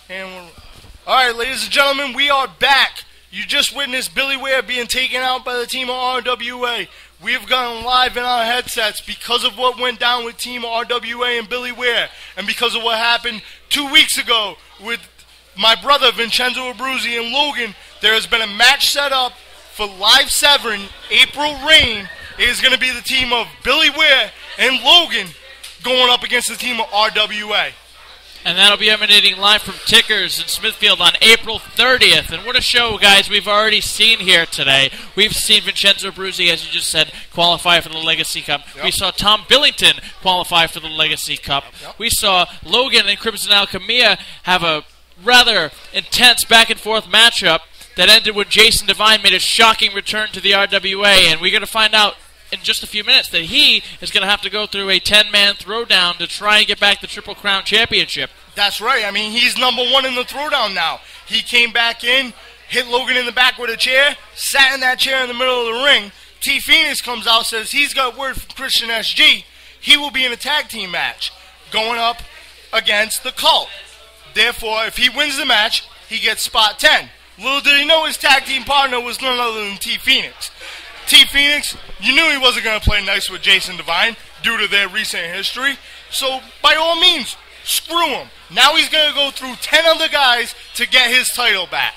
All right, ladies and gentlemen, we are back. You just witnessed Billy Ware being taken out by the team of RWA. We have gone live in our headsets because of what went down with team RWA and Billy Ware, and because of what happened 2 weeks ago with my brother Vincenzo Abruzzi and Logan. There has been a match set up for Live 7, April Rain. It is going to be the team of Billy Ware and Logan going up against the team of RWA. And that'll be emanating live from Tickers in Smithfield on April 30th. And what a show, guys, we've already seen here today. We've seen Vincenzo Abruzzi, as you just said, qualify for the Legacy Cup. Yep. We saw Tom Billington qualify for the Legacy Cup. Yep. We saw Logan and Crimson Alchemia have a rather intense back-and-forth matchup that ended when Jason Devine made a shocking return to the RWA. And we're going to find out in just a few minutes that he is going to have to go through a 10-man throwdown to try and get back the Triple Crown Championship. That's right. I mean, he's #1 in the throwdown now. He came back in, hit Logan in the back with a chair, sat in that chair in the middle of the ring. T Phoenix comes out, says he's got word from Christian SG. He will be in a tag team match going up against the Cult. Therefore, if he wins the match, he gets spot 10. Little did he know his tag team partner was none other than T Phoenix. T Phoenix, you knew he wasn't going to play nice with Jason Devine due to their recent history. So, by all means, screw him. Now he's going to go through 10 other guys to get his title back.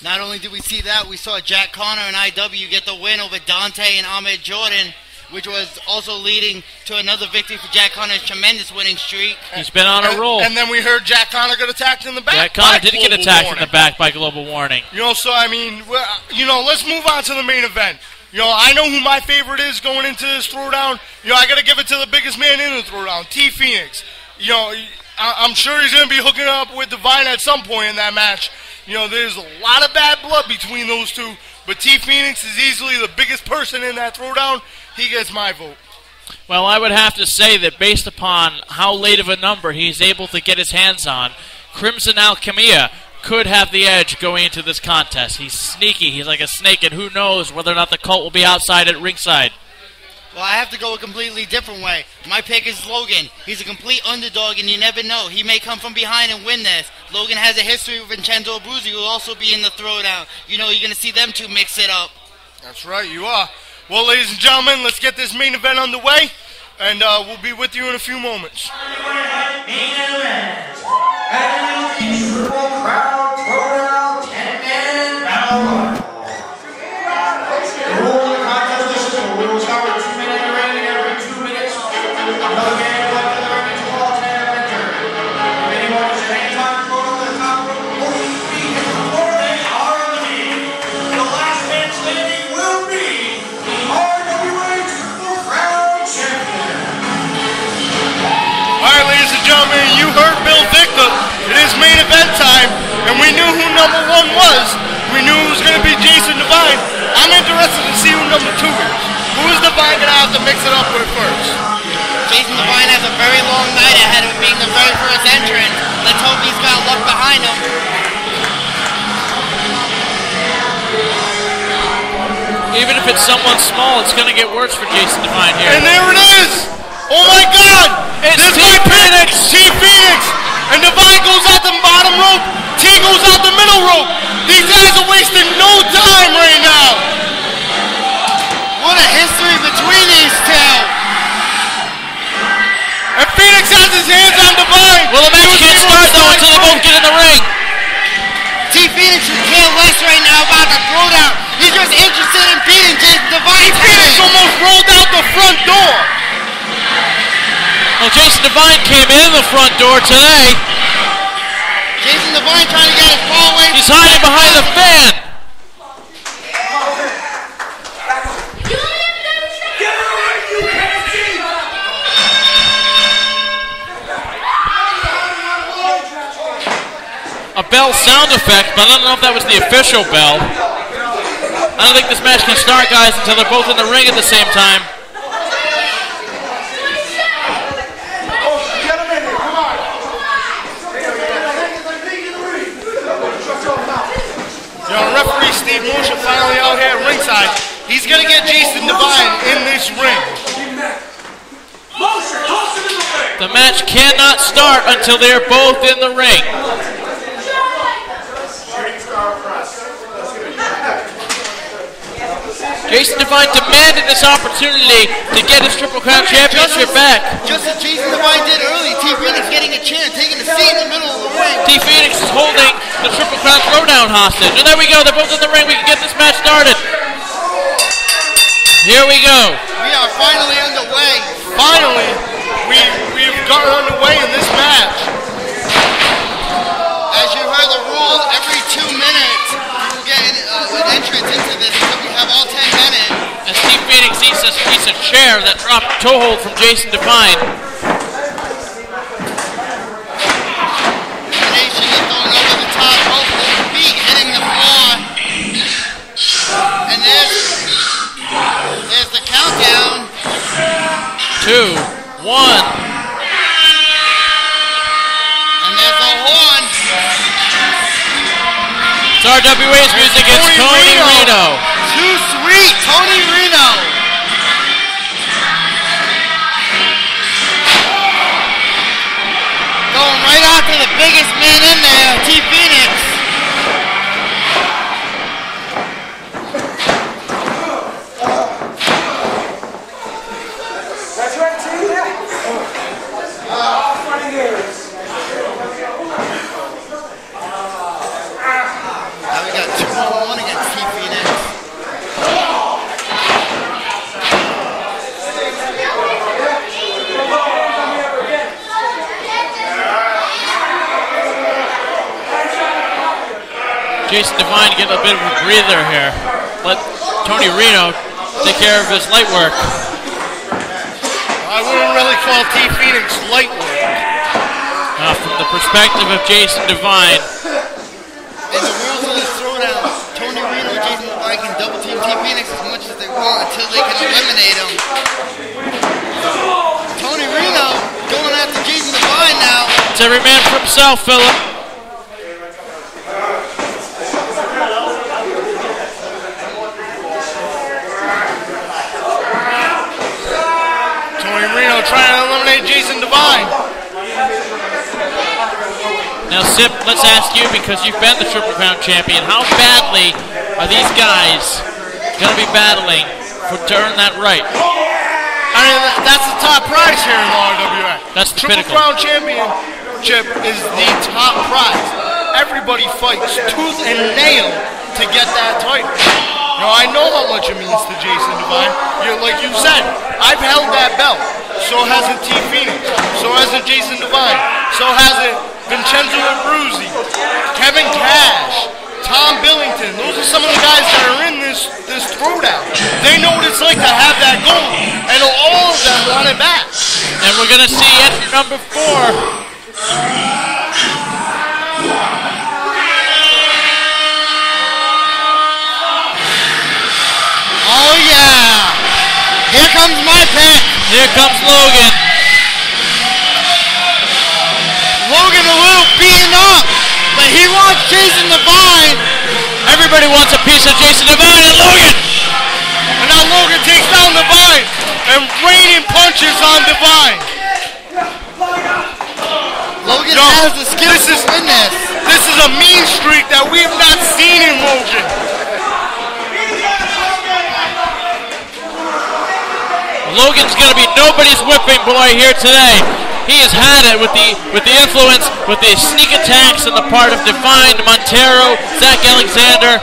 Not only did we see that, we saw Jack Connor and IW get the win over Dante and Ahmed Jordan, which was also leading to another victory for Jack Connor's tremendous winning streak. He's been on a roll. And then we heard Jack Connor got attacked in the back. Jack Connor did get attacked in the back by Global Warning. You know, so I mean, let's move on to the main event. You know, I know who my favorite is going into this throwdown. You know, I got to give it to the biggest man in the throwdown, T Phoenix. You know, I'm sure he's going to be hooking up with Devine at some point in that match. You know, there's a lot of bad blood between those two, but T Phoenix is easily the biggest person in that throwdown. He gets my vote. Well, I would have to say that based upon how late of a number he's able to get his hands on, Crimson Alchemia could have the edge going into this contest. He's sneaky. He's like a snake, and who knows whether or not the Cult will be outside at ringside. Well, I have to go a completely different way. My pick is Logan. He's a complete underdog, and you never know. He may come from behind and win this. Logan has a history with Vincenzo Abruzzi, who will also be in the throwdown. You know, you're going to see them two mix it up. That's right, you are. Well, ladies and gentlemen, let's get this main event underway, and we'll be with you in a few moments. Main event. And the Triple Crown Throwdown 10-man battle royal. The rule of the contest is simple. We will start with 2 minutes in the ring, and every 2 minutes, another man will enter the ring until all 10 have entered. If anyone is at any time thrown over the top rope, both feet hit the floor, they are eliminated. The last man standing will be the RWA Triple Crown Champion. All right, ladies and gentlemen, you heard Bill Victor. It is main event time, and we knew who #1 was. We knew it was going to be Jason Devine. I'm interested to see who #2 is. Who is Devine going to have to mix it up with first? Jason Devine has a very long night ahead of being the very first entrant. Let's hope he's got luck behind him. Even if it's someone small, it's going to get worse for Jason Devine here. And there it is! Oh my God! It's T Phoenix! T Phoenix! And Devine goes out the bottom rope. T goes out the middle rope. These guys are wasting no time right now. What a history between these two. And Phoenix has his hands on Devine. Well, the match can't start though until they both get in the ring. T Phoenix is care less right now about the throwdown. He's just interested in beating Jason Devine. Phoenix almost rolled out the front door. Well, Jason Devine came in the front door today. Jason Devine trying to get his fall away. He's hiding behind the fan. A bell sound effect, but I don't know if that was the official bell. I don't think this match can start, guys, until they're both in the ring at the same time. Referee Steve Motion finally out here at ringside. He's going to get Jason Devine in this ring. The match cannot start until they're both in the ring. Jason Devine demanded this opportunity to get his Triple Crown Championship back. Just as Jason Devine did early, T Phoenix getting a chair, taking a seat in the middle of the ring. T Phoenix is holding the Triple Crown Throwdown hostage. And there we go, they're both in the ring. We can get this match started. Here we go. We are finally underway. Finally, we've gotten underway in this match. As you heard the rules, every 2 minutes you get an entrance into this, so we have all 10 minutes. As T Phoenix eats this piece of chair that dropped toehold from Jason Devine. Nation is going over the top rope, feet hitting the floor. And there's the countdown. 2, 1. And there's the horn. It's RWA's music. It's Tony Reno. Too sweet, Tony Reno. Going right after the biggest man in there, T Phoenix. That's right, T. Funny games. Now we got 2-on-1 against T Phoenix. Jason Devine getting a bit of a breather here. Let Tony Reno take care of his light work. I wouldn't really call T Phoenix light work. From the perspective of Jason Devine. In the rules of this throwdown, Tony Reno and Jason Devine can double team T Phoenix as much as they want until they can eliminate him. Tony Reno going after Jason Devine now. It's every man for himself, Philip. Tony Reno trying to eliminate Jason Devine. Now, Sip, let's ask you, because you've been the Triple Crown champion, how badly are these guys going to be battling to earn that right? I mean, that's the top prize here in the RWA. That's the Triple pinnacle. Crown Championship is the top prize. Everybody fights tooth and nail to get that title. You know, I know how much it means to Jason Devine. Like you said, I've held that belt. So has it T Phoenix. So has it Jason Devine. So has it Vincenzo Abruzzi, Kevin Cash, Tom Billington. Those are some of the guys that are in this throwdown. They know what it's like to have that gold, and all of them want it back. And we're going to see entry number 4. Oh yeah! Here comes my pick. Here comes Logan. Logan a little beaten up, but he wants Jason Devine. Everybody wants a piece of Jason Devine and Logan. And now Logan takes down Devine and raining punches on Devine. Logan has the skills to win this. This is a mean streak that we have not seen in Logan. Logan's going to be nobody's whipping boy here today. He has had it with the influence, with the sneak attacks on the part of Devine, Montero, Zach Alexander.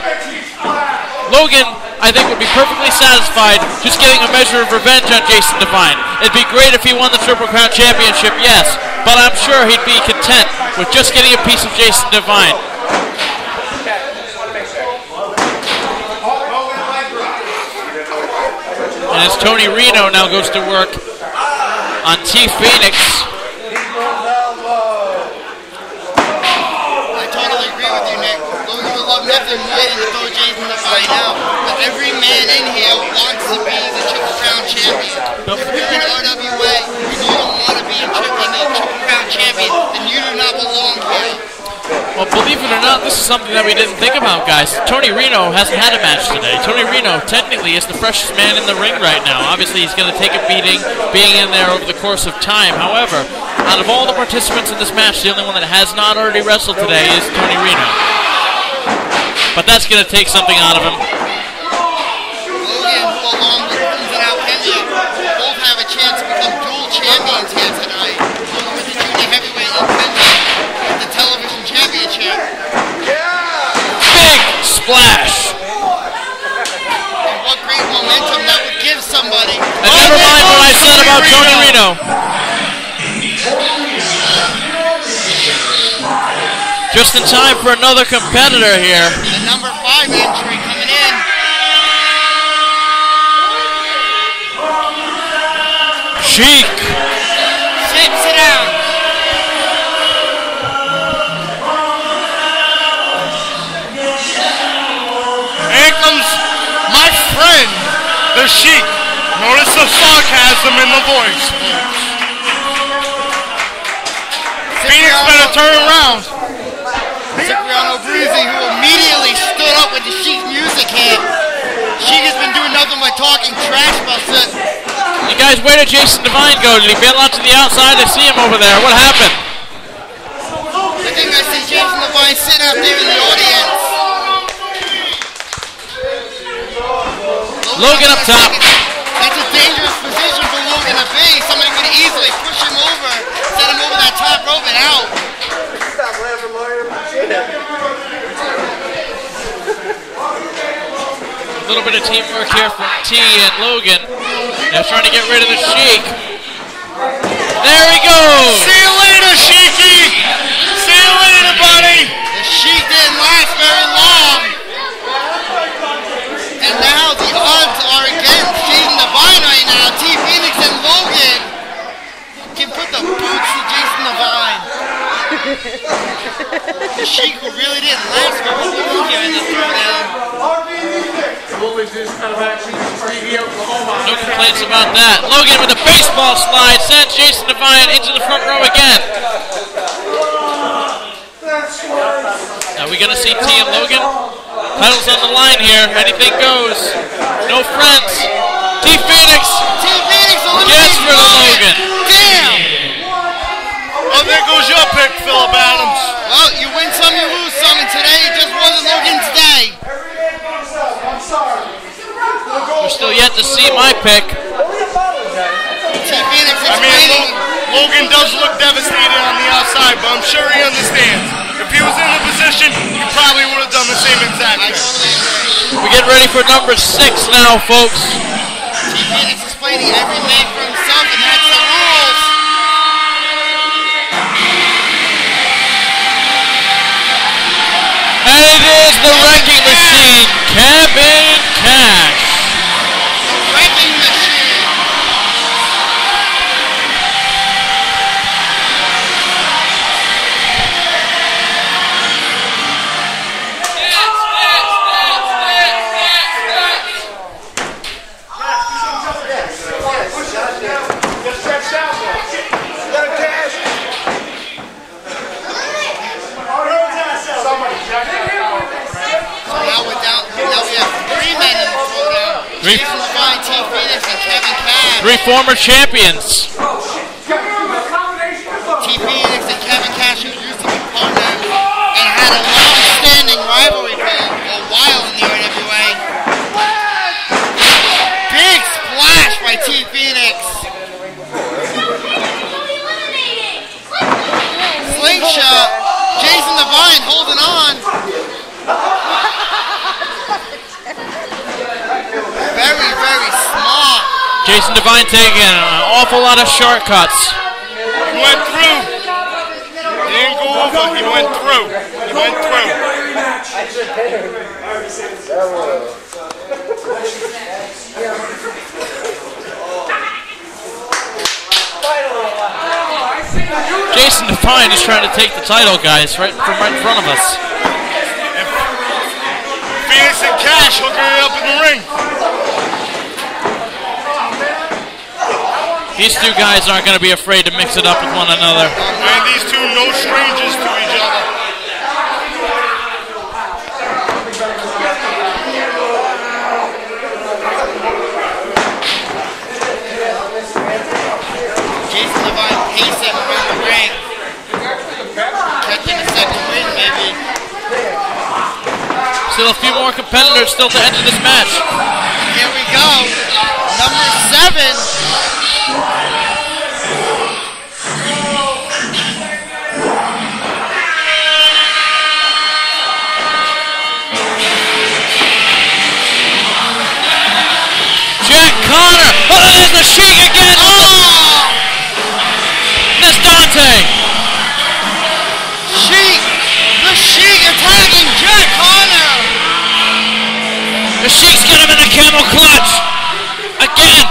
Logan, I think, would be perfectly satisfied just getting a measure of revenge on Jason Devine. It'd be great if he won the Triple Crown Championship, yes, but I'm sure he'd be content with just getting a piece of Jason Devine. And as Tony Reno now goes to work on T Phoenix. I totally agree with you, Nick. Logan would love nothing more than to throw Jason Devine out. But every man in here wants to be the Triple Crown champion. If you're in RWA and you don't want to be in the Triple Crown champion, then you do not belong here. Well, believe it or not, this is something that we didn't think about, guys. Tony Reno hasn't had a match today. Tony Reno technically is the freshest man in the ring right now. Obviously, he's going to take a beating being in there over the course of time. However, out of all the participants in this match, the only one that has not already wrestled today is Tony Reno. But that's going to take something out of him. Logan splash. And what great momentum that would give somebody. And never mind what I said about Tony Reno. Just in time for another competitor here. The number 5 entry coming in. Sheik. Sit down. Here comes my friend, the Sheik. Notice the sarcasm in the voice. Phoenix better turn around. Cipriano Bruzi, who immediately stood up when the Sheik's music hit. Sheik has been doing nothing but talking trash about it. You guys, where did Jason Devine go? Did he bail out to the outside? I see him over there. What happened? I think I see Jason Devine sitting out there in the audience. Logan up top. That's a dangerous position for Logan to be. Somebody could easily push him over, set him over that top rope and out. A little bit of teamwork here from T and Logan. They're trying to get rid of the Sheik. There he goes. See you later, Sheiky. See you later, buddy. The Sheik didn't last very long. And now the odds are against Jason Devine right now. T Phoenix and Logan can put the boots to Jason Devine. The Sheik, who really didn't last very long here in the Throwdown. No complaints about that. Logan with a baseball slide sends Jason Devine into the front row again. Are we going to see T and Logan? Titles on the line here. Anything goes. No friends. T Phoenix gets rid of Logan. Damn! Oh, there goes your pick, Phillip Adams. Well, you win some, you lose some, and today it just wasn't Logan's day. We're still yet to see my pick. T Phoenix explaining. Logan does look devastated on the outside, but I'm sure he understands. If he was in the position, he probably would have done the same exact I thing. totally agree. We get ready for number 6 now, folks. T Phoenix explaining every man for himself, and that's the rules. And it is the wrecking machine, Kevin Cash. Wrecking machine. Now we have 3 men in the Throwdown. Jason Devine, T Phoenix, and Kevin Cash. 3 former champions. T Phoenix and Kevin Cash, who used to be partners and had a long-standing rivalry for a while in the RWA. Big splash by T Phoenix. Slingshot. Jason Devine holding on. Very, very smart. Jason Devine taking an awful lot of shortcuts. He went through. He didn't go over. He went through. He went through. Jason Devine is trying to take the title, guys, right in front of us. Phoenix and Cash hooking it up in the ring. These two guys aren't going to be afraid to mix it up with one another. And these two, no strangers to each other. Jason Devine pacing around the ring. Catching a second win, maybe. Still a few more competitors still to enter this match. Here we go. Number 7. the Sheik again. Oh! Miss Dante. The Sheik attacking Jack Connor. The Sheik's got him in a camel clutch. Again.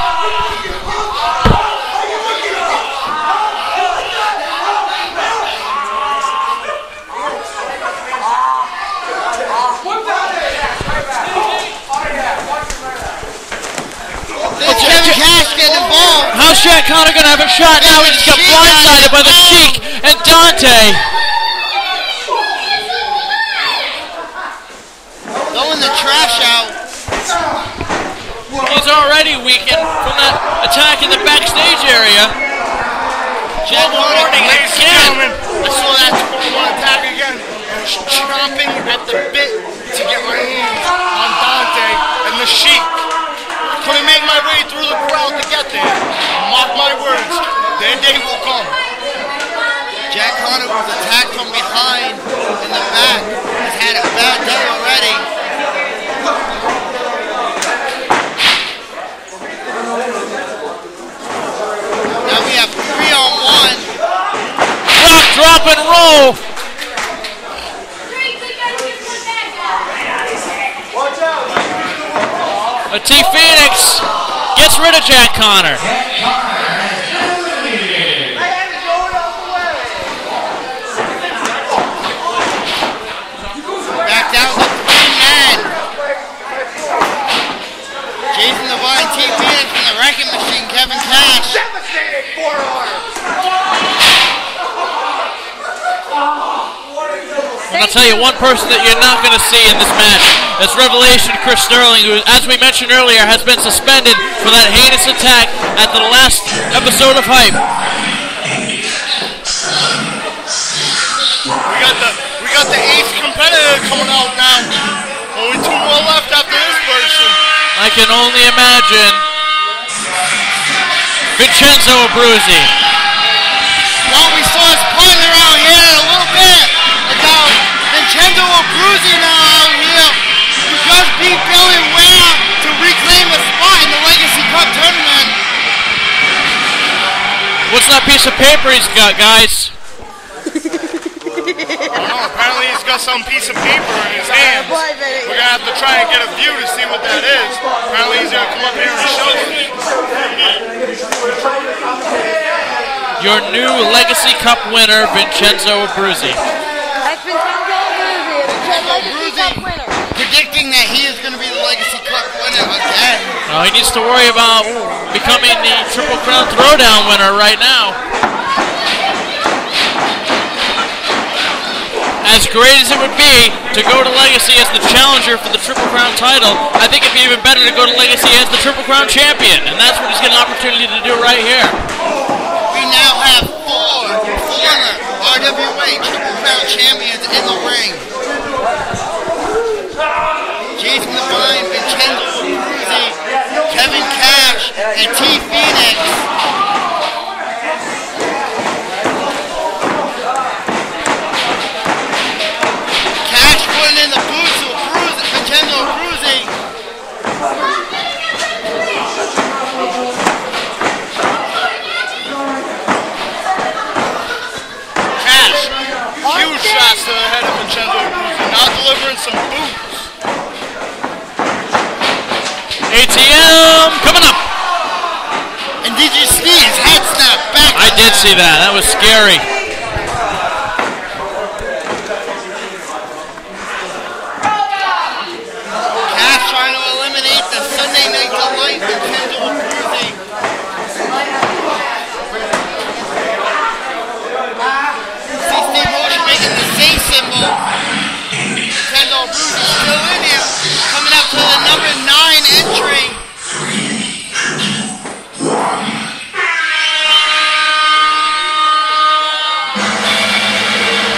Kevin Cash getting involved. How's Jack Connor going to have a shot now? He just got blindsided by the Sheik and Dante. Throwing the trash out. He's already weakened from that attack in the backstage area. Jack Connor ladies and gentlemen. I saw that 2-on-1 attack again. I was chomping at the bit to get my hands on Dante and the Sheik. Couldn't make my way through the crowd to get there. Mark my words, their day will come. Jack Connor was attacked from behind in the back. He's had a bad day already. Now we have 3-on-1. Drop and roll. But T Phoenix gets rid of Jack Connor. Back down to 3 men. Jason Devine, T Phoenix, and the Wrecking Machine, Kevin Cash. And I'll tell you one person that you're not going to see in this match. That's Revelation Chris Sterling, who, as we mentioned earlier, has been suspended for that heinous attack at the last episode of Hype. We got the ace competitor coming out now. Only 2 more left after this person. I can only imagine Vincenzo Abruzzi. Well, we saw his partner out here a little bit ago. Vincenzo Abruzzi now out here. He just beat Billy Ware to reclaim a spot in the Legacy Cup tournament. What's that piece of paper he's got, guys? Apparently he's got some piece of paper in his hands. We're going to have to try and get a view to see what that is. Apparently he's going to come up here and show us. Your new Legacy Cup winner, Vincenzo Abruzzi. That's Vincenzo Abruzzi, Legacy Cup winner. Predicting that he is going to be the Legacy Cup winner again. No, he needs to worry about becoming the Triple Crown Throwdown winner right now. As great as it would be to go to Legacy as the challenger for the Triple Crown title, I think it'd be even better to go to Legacy as the Triple Crown champion, and that's what he's getting an opportunity to do right here. We now have 4 former RWA Triple Crown champions in the ring. Jason Devine, Vincenzo Abruzzi, Kevin Cash, and T Phoenix. In the boots of Vincenzo Abruzzi. Cash, huge shots to the head of Vincenzo Abruzzi, now delivering some boots. ATM coming up. And did you see his head snap back? I did see that. That was scary. Trying to eliminate the Sunday Night Delight Vincenzo Abruzzi. See Steve Motion making the Say symbol. Vincenzo Abruzzi still in here. Coming up to the number 9 entry.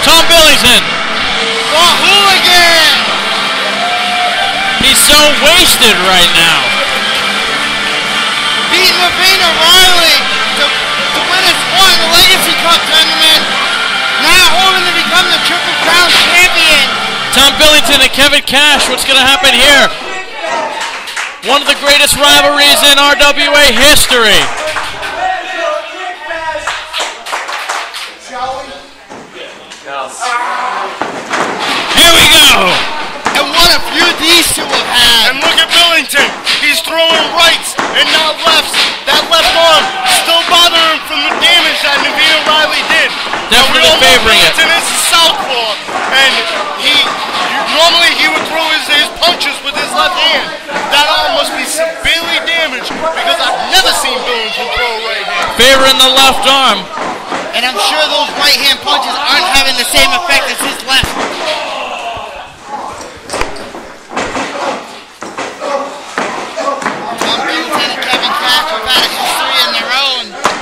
Tom Billington. The Hooligan. He's so wasted right now. Beating Ravina Riley to win a spot in the Legacy Cup tournament. Now hoping to become the Triple Crown champion. Tom Billington and Kevin Cash, what's going to happen here? One of the greatest rivalries in RWA history. Here we go. And what a feud these two have had. And look at Billington. He's throwing rights and not lefts. That left arm still bothering him from the damage that Naveen Riley did. Definitely favoring it. Billington is a southpaw, and normally he would throw his punches with his left hand. That arm must be severely damaged because I've never seen Billington throw a right hand. Favoring the left arm. And I'm sure those right hand punches aren't having the same effect as his left.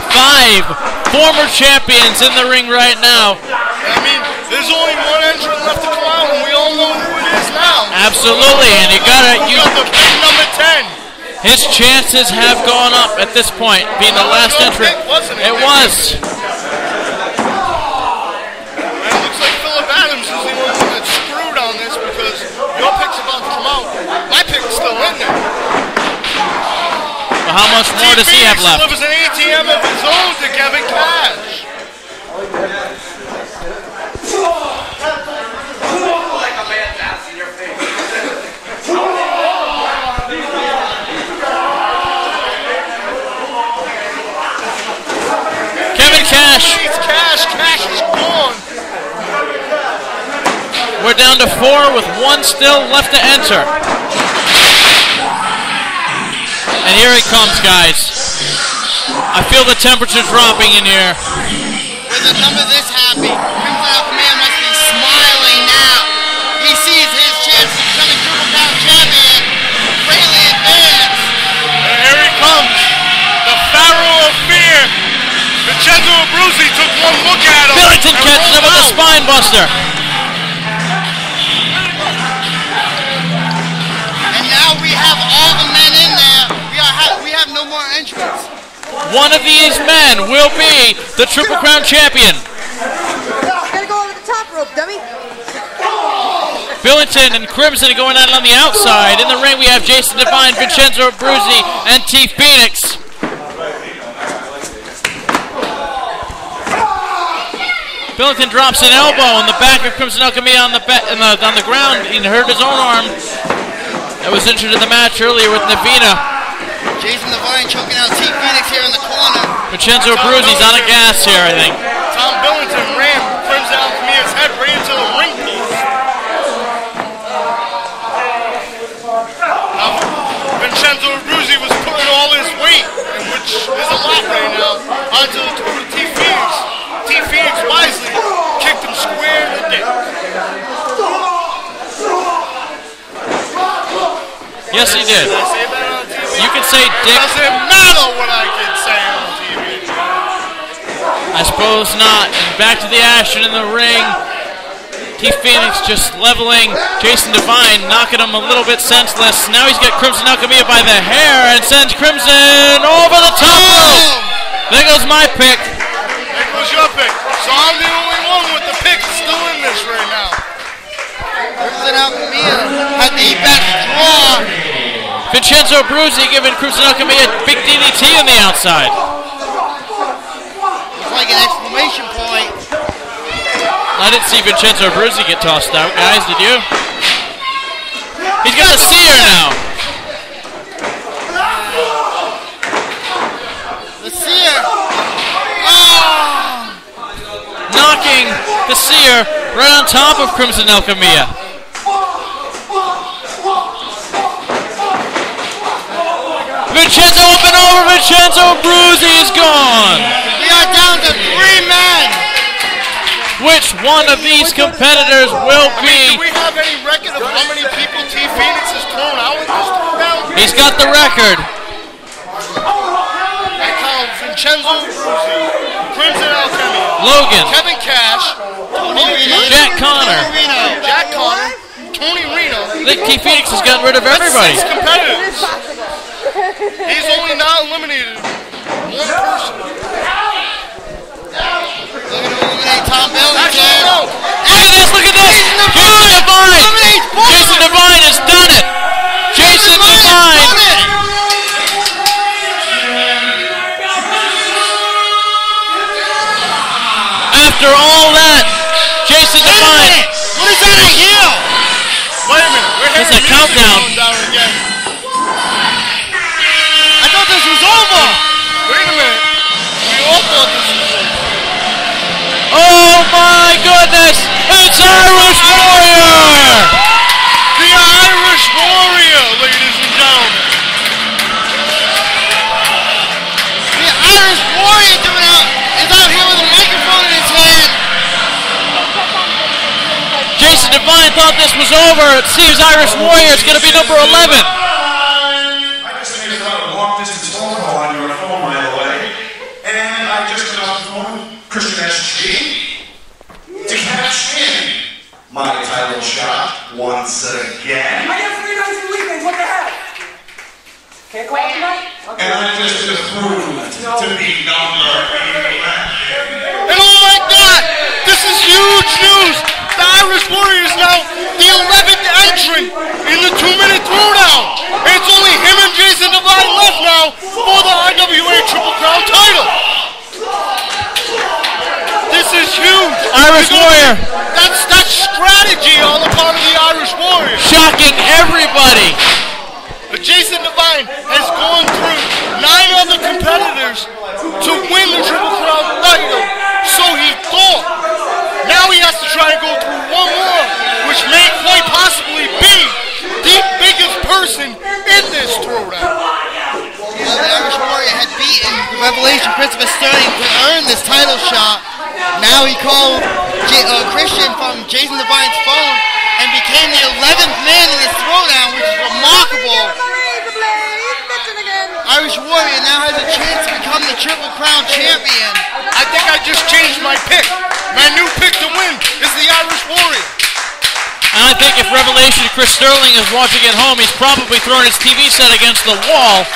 Five former champions in the ring right now. I mean, there's only one entrant left to come out, and we all know who it is now. Absolutely, and you got the big number 10. His chances have gone up at this point, being the last entrant. It was. And it looks like Philip Adams is the only one that's screwed on this because your pick's about to come out. My pick's still in there. Well, how much more does he have left? Delivers an ATM of his own to Kevin Cash. Kevin Cash. Cash is gone. We're down to 4 with 1 still left to enter. And here he comes, guys. I feel the temperature dropping in here. With a number this happy, Crimson Alchemia must be smiling now. He sees his chance of becoming Triple Crown champion greatly advanced. And here he comes. The Pharaoh of Fear. Vincenzo Abruzzi took one look at him. Billington catches him with the spine buster. And now we have all the men in there. We have no more entrants. One of these men will be the Triple Crown champion. Gotta go over the top rope, dummy. Billington and Crimson going at it on the outside. In the ring we have Jason Devine, Vincenzo Abruzzi, and T Phoenix. Billington drops an elbow on the back of Crimson Alchemia on the ground and hurt his own arm. That was injured in the match earlier with Navina. Jason Devine choking out T Phoenix here in the corner. Vincenzo Abruzzi's on a gas here, I think. Tom Billington ran Crimson Alchemia's head right into the ring post. Vincenzo Abruzzi was putting all his weight, which is a lot right now, onto the T Phoenix. T Phoenix wisely kicked him square in the dick. Yes, he did. Did I say that on TV? You can say dick. Doesn't matter what I can say on TV. I suppose not. And back to the action in the ring. T Phoenix just leveling Jason Devine, knocking him a little bit senseless. Now he's got Crimson Alchemia by the hair and sends Crimson over the top rope. There goes my pick. There goes your pick. So I'm the only one with the pick still in this right now. Crimson Alchemia had the best draw. Vincenzo Abruzzi giving Crimson Alchemia a big DDT on the outside. It's like an exclamation point. I didn't see Vincenzo Abruzzi get tossed out, guys, did you? He's got a seer now. The seer. Oh! Knocking the seer right on top of Crimson Alchemia. Vincenzo up and over. Vincenzo Abruzzi is gone. We are down to 3 men. Which one of these competitors will be? Do we have any record of how many people T Phoenix has thrown out with this throwdown? He's got the record. I count Vincenzo Abruzzi, Crimson Alchemia, Logan, Kevin Cash, Jack Connor. Tony Reno. I think T Phoenix has gotten rid of That's everybody. 6 competitors. He's only not eliminated one person. Tom Billington. Actually, no. Look at this! Jason Devine! Jason Devine has done it! Jason Devine countdown. Down again. I thought this was over. Wait a minute. We all thought this was over. Oh my goodness! It's Irish Warrior! The Irish Warrior, ladies and gentlemen. The Irish Warrior is out here with a microphone in his hand. Jason Devine thought this was over. It seems Irish Warrior is going to be number 11. I just made a long-distance phone call on your phone, by the way, and I just got off the phone with Christian SG to cash in my title shot once again. I got 3 nights and weekends, what the hell? Can't go out tonight? Okay. And I just proved to be number 11. And oh my God, this is huge news. The Irish Warrior is now the 11th entrant in the 2-minute throwdown. And it's only him and Jason Devine left now for the RWA Triple Crown title. This is huge. Irish Warrior. That's strategy on the part of the Irish Warrior. Shocking everybody. But Jason Devine has gone through 9 other competitors to win the Triple Crown title. So he thought. Now he has to try and go through one more, which may quite possibly be the biggest person in this throwdown. Yeah, the Irish Warrior had beaten Revelation Christopher Sterling to earn this title shot. Now he called Christian from Jason Devine's phone and became the 11th man in this throwdown, which is remarkable. Irish Warrior now has a chance to become the Triple Crown champion. I think I just changed my pick. My new pick to win is the Irish Warrior. And I think if Revelation Chris Sterling is watching at home, he's probably throwing his TV set against the wall.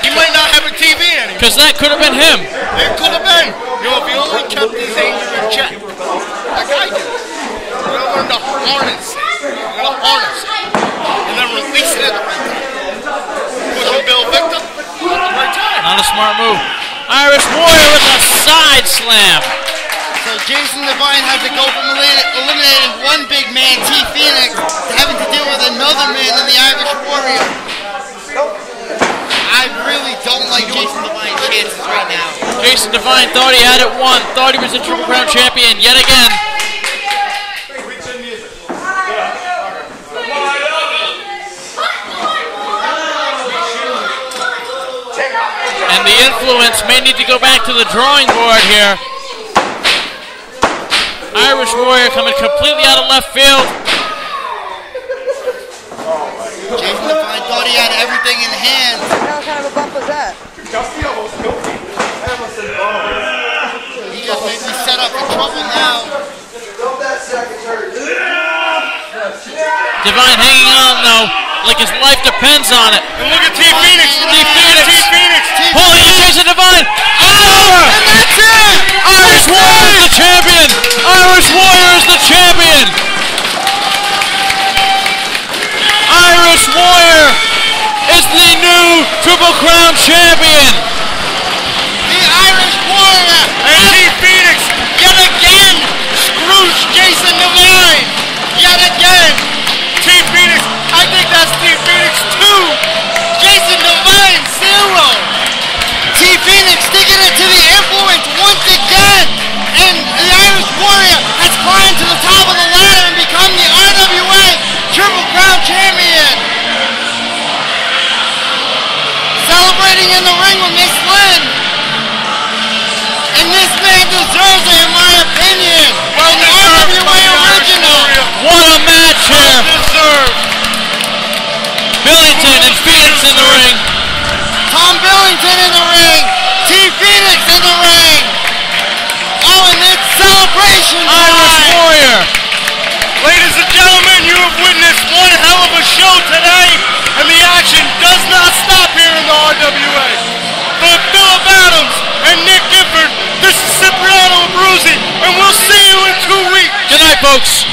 He might not have a TV anymore. Because that could have been him. It could have been. You know, if he only kept his anger in check. Like I did. We're going to learn to harness it. We're going to harness it. And then release it at the right time. Push a Bill Victor at the right time. Not a smart move. Irish Warrior with a side slam. So Jason Devine had to go from eliminating one big man, T. Phoenix, to having to deal with another man in the Irish Warrior. I really don't like Jason Devine's chances right now. Jason Devine thought he had it won, thought he was the Triple Crown champion yet again. And the influence may need to go back to the drawing board here. Irish Warrior coming completely out of left field. Jason Devine thought he had everything in hand. What kind of a bump was that? He just made me set up for trouble now. Devine hanging on though, like his life depends on it. And look at T. Phoenix. T. Phoenix. T. Phoenix. Pulling in Jason Devine. It's over! And that's it! Irish Warrior is the champion! Irish Warrior is the champion! Irish Warrior is the new Triple Crown champion! The Irish Warrior And T. Phoenix. yet again screws Jason Devine. Yet again. T. Phoenix. I think that's T. Phoenix 2. Jason Devine 0. T. Phoenix sticking it to the influence once again. And the Irish Warrior has climbed to the top of the ladder and become the RWA Triple Crown champion. Celebrating in the ring with Miss Lynn. And this man deserves it, in my opinion. Well the deserved by RWA the Irish original. Warrior. What a match here! Deserved. Billington and Phoenix in the ring. Tom Billington in the ring. T. Phoenix in the ring. Oh, and it's celebration Irish time. Warrior. Ladies and gentlemen, you have witnessed one hell of a show today, and the action does not stop here in the RWA. For Philip Adams and Nick Gifford, this is Cipriano Abruzzi, and we'll see you in 2 weeks. Good night, folks.